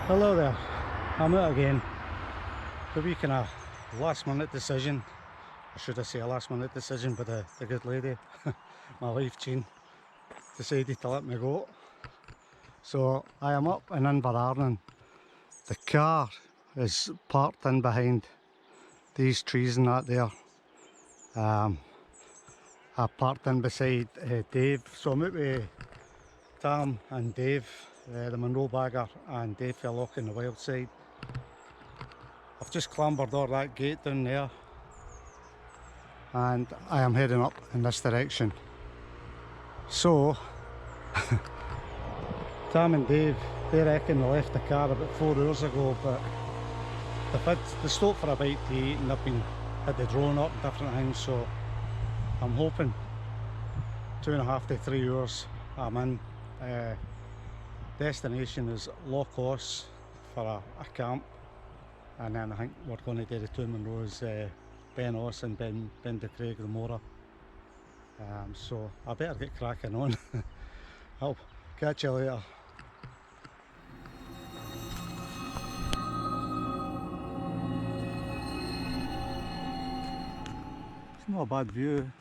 Hello there, I'm out again. The wee kind of last minute decision, or should I say a last minute decision, but the good lady, my wife Jean, decided to let me go. So I am up in Inverarnon. The car is parked in behind these trees and that there. I parked in beside Dave, so I'm out with Tam and Dave, the Monroe bagger, and Dave for Loch on the wild side. I've just clambered all that gate down there and I am heading up in this direction. So Tam and Dave, they reckon they left the car about 4 hours ago, but they stopped for a bite to eat and they've been had the drone up and different things, so I'm hoping 2.5 to 3 hours I'm in. Destination is Loch Oss for a camp, and then I think we're going to do the two Monroes, Ben Oss and Ben de Craig Remora. So I better get cracking on. I'll catch you later. It's not a bad view.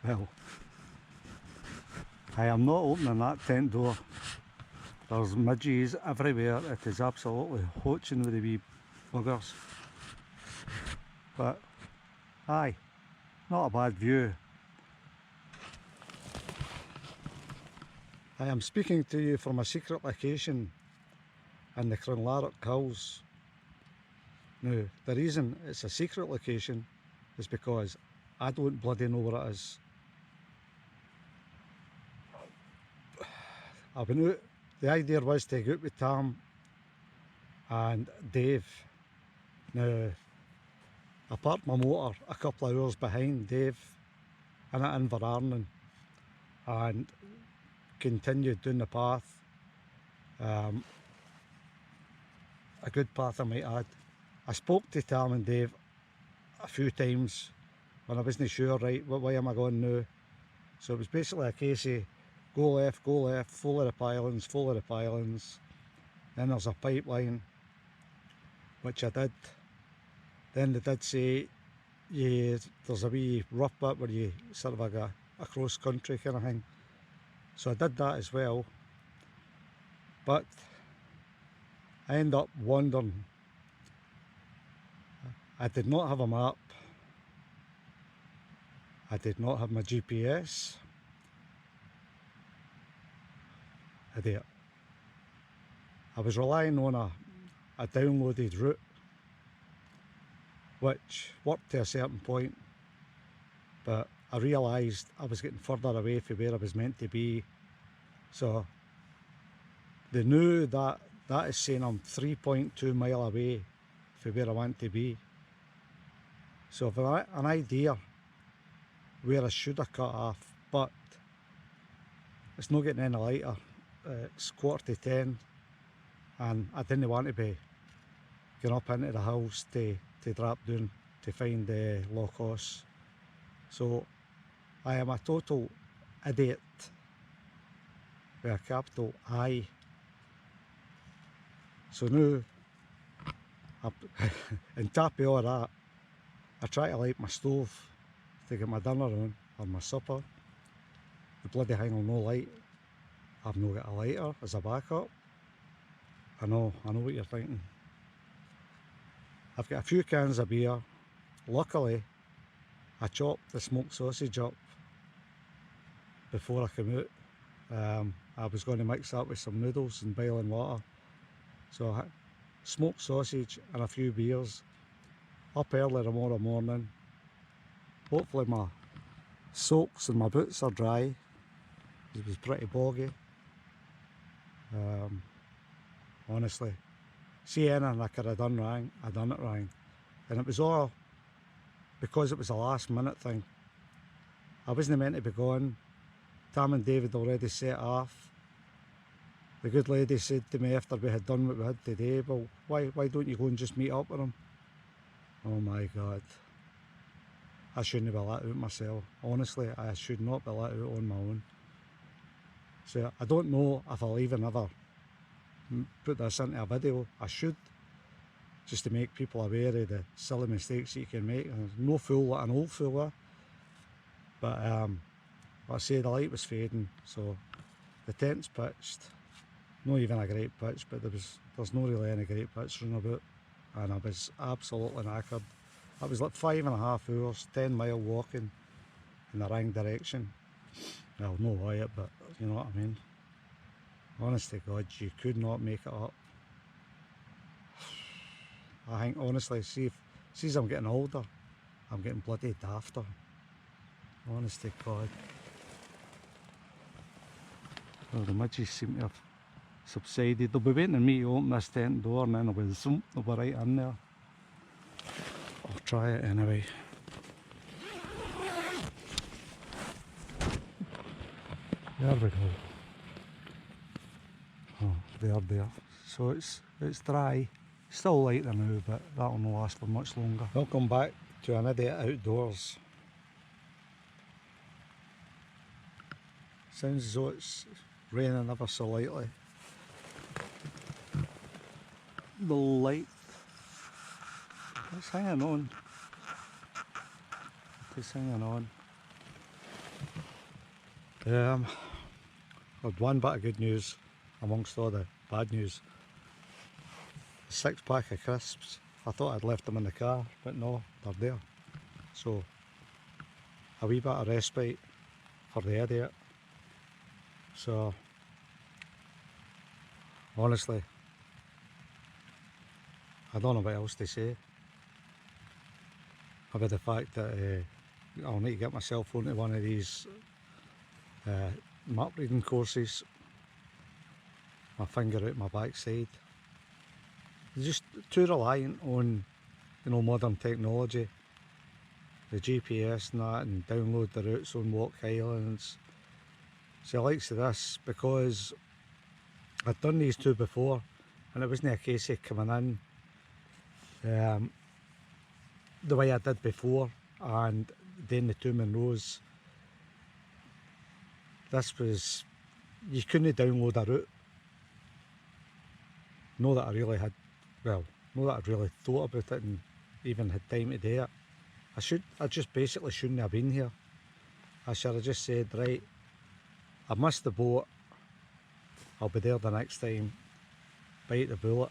Well, I am not opening that tent door. There's midges everywhere. It is absolutely hoaching with the wee buggers. But aye, not a bad view. I am speaking to you from a secret location in the Cronlarrock Hills. Now, the reason it's a secret location is because I don't bloody know where it is. I've been out, the idea was to go out with Tam and Dave. Now, I parked my motor a couple of hours behind Dave in Inverarnon and continued down the path. A good path, I might add. I spoke to Tam and Dave a few times when I wasn't sure, right, what way am I going now? So it was basically a case of go left, follow the pylons, then there's a pipeline, which I did. Then they did say, yeah, there's a wee rough bit where you sort of like a cross country kind of thing. So I did that as well, but I ended up wandering. I did not have a map, I did not have my GPS. I was relying on a downloaded route, which worked to a certain point, but I realised I was getting further away from where I was meant to be. So they knew that is saying I'm 3.2 mile away from where I want to be. So I've an idea where I should have cut off, but it's not getting any lighter. It's 9:45 and I didn't want to be going up into the hills to drop down to find Loch Oss. So I am a total idiot with a capital I. So now, on top of all that, I try to light my stove to get my dinner on, or my supper. The bloody thing will no light. I've not got a lighter as a backup. I know what you're thinking. I've got a few cans of beer. Luckily, I chopped the smoked sausage up before I came out. I was going to mix that with some noodles and boiling water. So I had smoked sausage and a few beers. Up early tomorrow morning. Hopefully my socks and my boots are dry. It was pretty boggy. Honestly, see anything I could have done wrong, I done it wrong. And it was all because it was a last minute thing. I wasn't meant to be going. Tam and David already set off. The good lady said to me after we had done what we had today, well, why don't you go and just meet up with them? Oh my God. I shouldn't have let out myself. Honestly, I should not be let out on my own. So I don't know if I'll even ever put this into a video. I should, just to make people aware of the silly mistakes that you can make. And there's no fool like an old fool, but like I say, the light was fading, so the tent's pitched. Not even a great pitch, but there's not really any great pitch running about, and I was absolutely knackered. It was like 5.5 hours, 10 mile walking in the wrong direction. Well, no lie, but you know what I mean. Honest to God, you could not make it up. I think, honestly, see as I'm getting older, I'm getting bloody dafter. Honest to God. Well, the midges seem to have subsided. They'll be waiting on me to open this tent door, and then they'll be right in there. I'll try it anyway. There we go. Oh, there. So it's dry. Still lighter now, but that'll not last for much longer. Welcome back to an idiot outdoors. Sounds as though it's raining ever so lightly. The light is hanging on. It's hanging on. I've one bit of good news amongst all the bad news. A 6-pack of crisps. I thought I'd left them in the car, but no, they're there. So a wee bit of respite for the idiot. So honestly, I don't know what else to say about the fact that I'll need to get myself onto one of these map reading courses. My finger out my backside. They're just too reliant on, you know, modern technology, the GPS and that, and download the routes on Loch Islands. So I likes of this because I'd done these two before, and it wasn't a case of coming in the way I did before and doing the 2 Monroes. This was, you couldn't download a route. Not that I really had, well, not that I'd really thought about it and even had time to do it. I just basically shouldn't have been here. I should have just said, right, I missed the boat, I'll be there the next time, bite the bullet.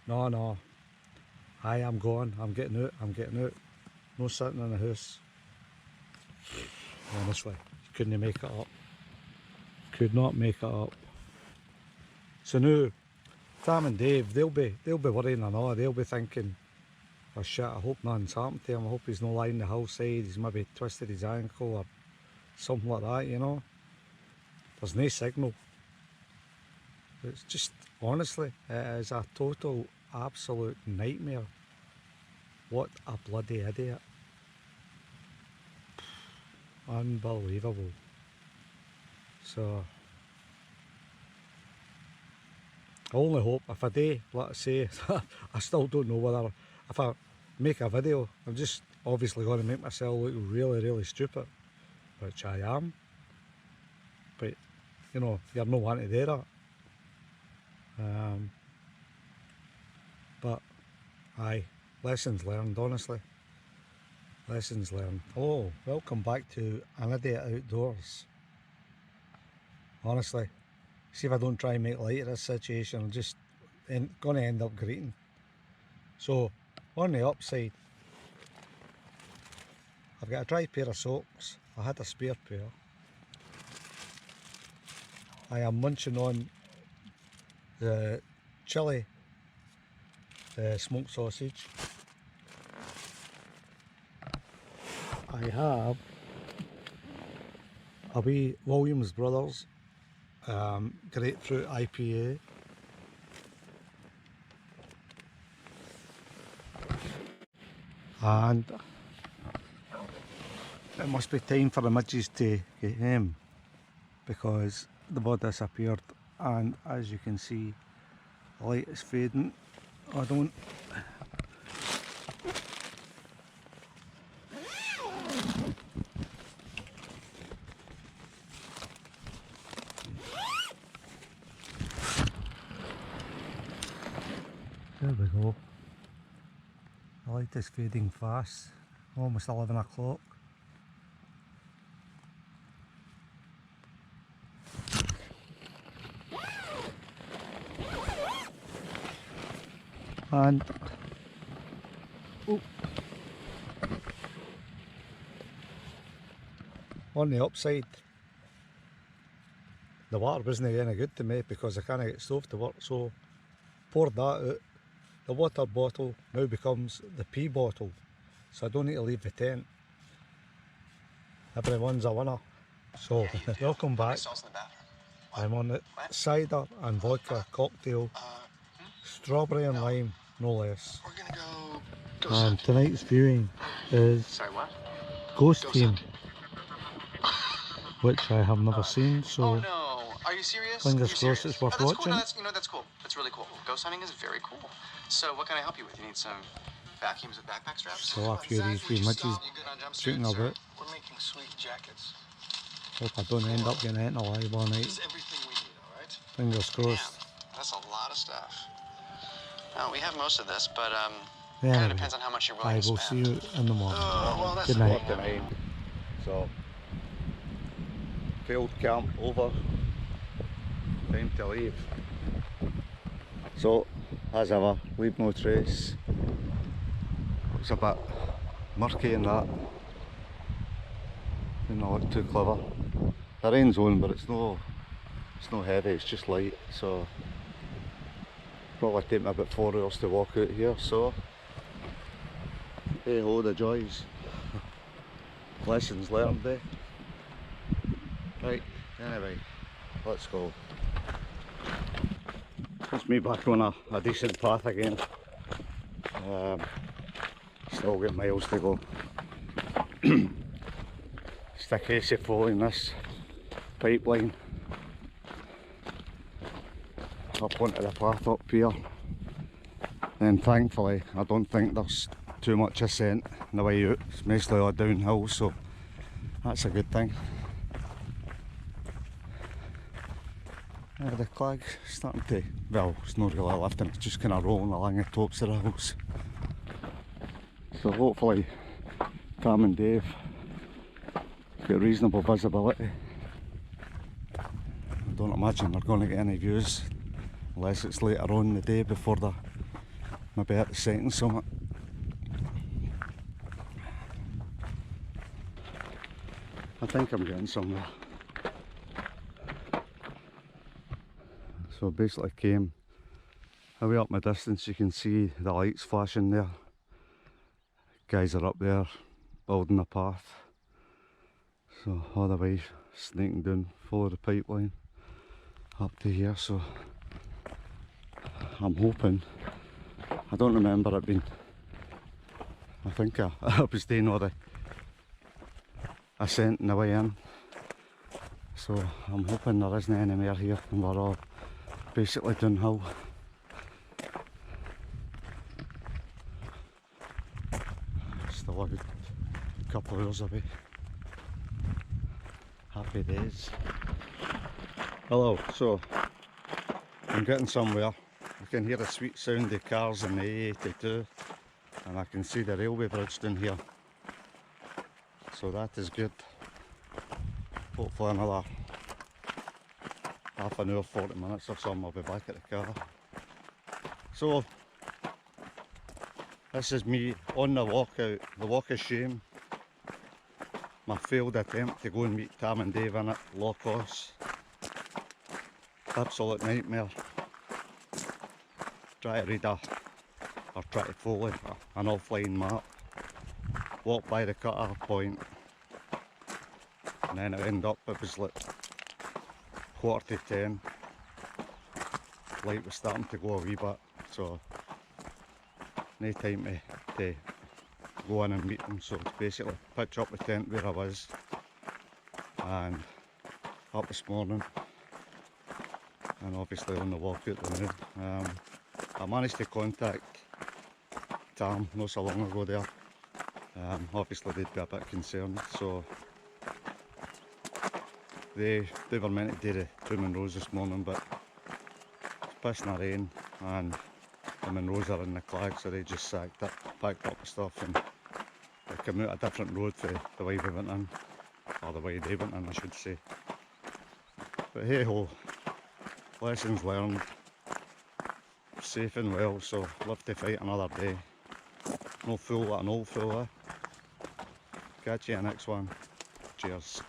No, I am going, I'm getting out, no sitting in the house. Honestly, couldn't make it up. Could not make it up. So now, Tam and Dave, they'll be worrying and all. They'll be thinking, oh shit, I hope nothing's happened to him. I hope he's not lying on the hillside. He's maybe twisted his ankle or something like that, you know. There's no signal. It's just, honestly, it is a total, absolute nightmare. What a bloody idiot. Unbelievable. So I only hope, if I do, like I say, I still don't know whether, if I make a video, I'm just obviously going to make myself look really, really stupid, which I am. But, you know, you're no one to do that. But, aye, lessons learned, honestly. Lessons learned. Hello, welcome back to an idiot outdoors. Honestly, see if I don't try and make light of this situation, I'm just going to end up greeting. So, on the upside, I've got a dry pair of socks. I had a spare pair. I am munching on the chili smoked sausage. I have a wee Williams Brothers grapefruit IPA. And it must be time for the midges to get home because the bird disappeared, and as you can see, the light is fading. I don't. There we go. The light is fading fast. Almost 11 o'clock. And on the upside, the water wasn't any good to me because I can't get stove to work, so poured that out. The water bottle now becomes the pee bottle, so I don't need to leave the tent. Everyone's a winner. So welcome back. I'm on the cider and vodka cocktail, strawberry and lime, no less. We're gonna go And tonight's viewing is Sorry, what? Ghost Team, which I have never seen, so Oh no, are you serious? fingers crossed it's worth that's watching. Cool. No, that's cool. That's really cool. Ghost hunting is very cool. So what can I help you with? You need some vacuums with backpack straps? So a few of these wee midges shooting about. We're making sweet jackets. Hope I don't end up getting eaten alive all night. This is everything we need, alright? Fingers crossed. Yeah, that's a lot of stuff. Well, we have most of this, but Yeah, kind of depends on how much you're willing I to will spend. see you in the morning. Well, that's Good night. cool. So, field camp over. Time to leave. So, as ever, leave no trace. It's a bit murky in that. Didn't look too clever. The rain's on, but it's no heavy. It's just light. So, probably take me about 4 hours to walk out here. So, hey ho, the joys. Lessons learned, eh? Right, anyway, let's go. It's me back on a decent path again. Still got miles to go. Just a case of following this pipeline up onto the path up here. And thankfully I don't think there's too much ascent on the way out. It's mostly all downhill, so that's a good thing. The clag starting to, well, it's not really lifting, it's just kind of rolling along the tops of the hills. So hopefully Tam and Dave get reasonable visibility. I don't imagine they're going to get any views unless it's later on in the day before they're maybe at the second summit. I think I'm getting somewhere. So basically came away up my distance, you can see the lights flashing there. Guys are up there building a path. So all the way snaking down, follow the pipeline up to here. So I'm hoping, I don't remember it being, I think I was doing all the ascent on the way in. So I'm hoping there isn't any more here and we're all basically downhill. Still a good couple of hours away. Happy days. Hello, so I'm getting somewhere. I can hear the sweet sound of cars in the A82 and I can see the railway bridge down here. So that is good. Hopefully another half an hour, 40 minutes or something, I'll be back at the car. So, this is me on the walkout, the walk of shame. My failed attempt to go and meet Tam and Dave in it, Loch Oss. Absolute nightmare. Try to read or try to follow an offline map. Walk by the cut-off point. And then it ended up, it was like 10:15. Light was starting to go a wee bit, so no time to go in and meet them. So it's basically pitch up the tent where I was and up this morning, and obviously on the walk out the now. I managed to contact Tam not so long ago there. Obviously they'd be a bit concerned, so they were meant to do the Two Monroes this morning, but it's pissing the rain and the Monroes are in the Clag, so they just packed up the stuff and they come out a different road for the way we went in, or the way they went in I should say. But hey ho, lessons learned, safe and well, so live to fight another day. No fool like an old fool, eh? Catch you in the next one. Cheers.